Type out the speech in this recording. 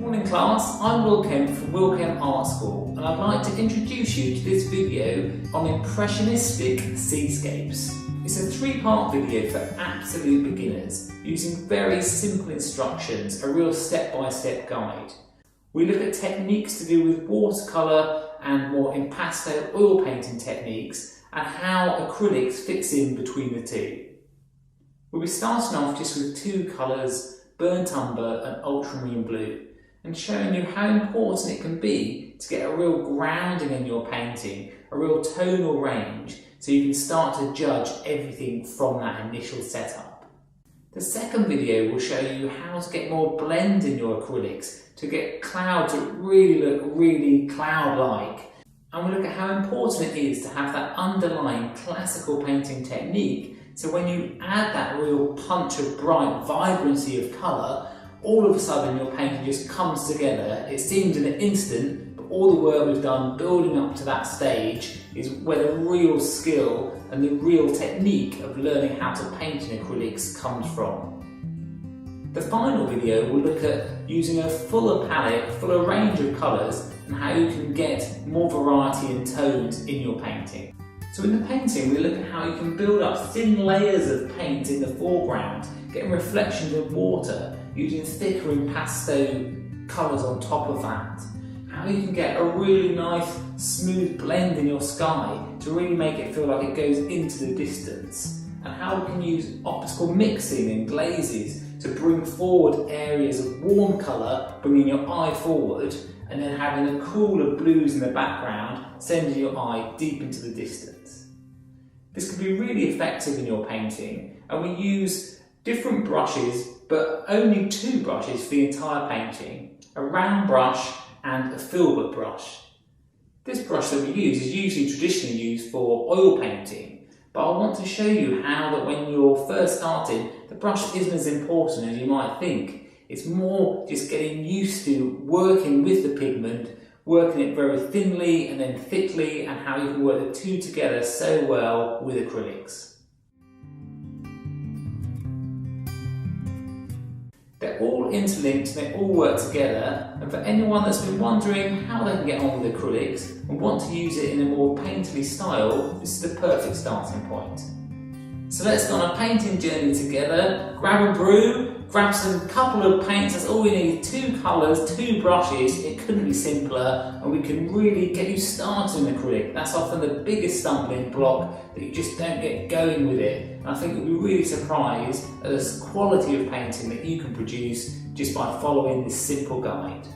Morning class, I'm Will Kemp from Will Kemp Art School and I'd like to introduce you to this video on impressionistic seascapes. It's a three-part video for absolute beginners using very simple instructions, a real step-by-step guide. We look at techniques to do with watercolour and more impasto oil painting techniques and how acrylics fits in between the two. We'll be starting off just with two colours, burnt umber and ultramarine blue, and showing you how important it can be to get a real grounding in your painting, a real tonal range, so you can start to judge everything from that initial setup. The second video will show you how to get more blend in your acrylics to get clouds that really look really cloud-like. And we'll look at how important it is to have that underlying classical painting technique, so when you add that real punch of bright vibrancy of colour, all of a sudden your painting just comes together. It seems in an instant, but all the work we've done building up to that stage is where the real skill and the real technique of learning how to paint in acrylics comes from. The final video will look at using a fuller palette, fuller range of colours, and how you can get more variety and tones in your painting. So in the painting, we look at how you can build up thin layers of paint in the foreground, getting reflections of water, using thicker impasto colours on top of that. How you can get a really nice smooth blend in your sky to really make it feel like it goes into the distance. And how we can use optical mixing and glazes to bring forward areas of warm colour, bringing your eye forward, and then having the cooler blues in the background, sending your eye deep into the distance. This can be really effective in your painting, and we use different brushes, but only two brushes for the entire painting, a round brush and a filbert brush. This brush that we use is usually traditionally used for oil painting, but I want to show you how that when you're first starting, the brush isn't as important as you might think. It's more just getting used to working with the pigment, working it very thinly and then thickly, and how you can work the two together so well with acrylics. They're all interlinked and they all work together, and for anyone that's been wondering how they can get on with acrylics and want to use it in a more painterly style, this is the perfect starting point. So let's go on a painting journey together. Grab a brew, grab some couple of paints, that's all we need, two colours, two brushes, it couldn't be simpler, and we can really get you started in acrylic. That's often the biggest stumbling block, that you just don't get going with it. And I think you'll be really surprised at the quality of painting that you can produce just by following this simple guide.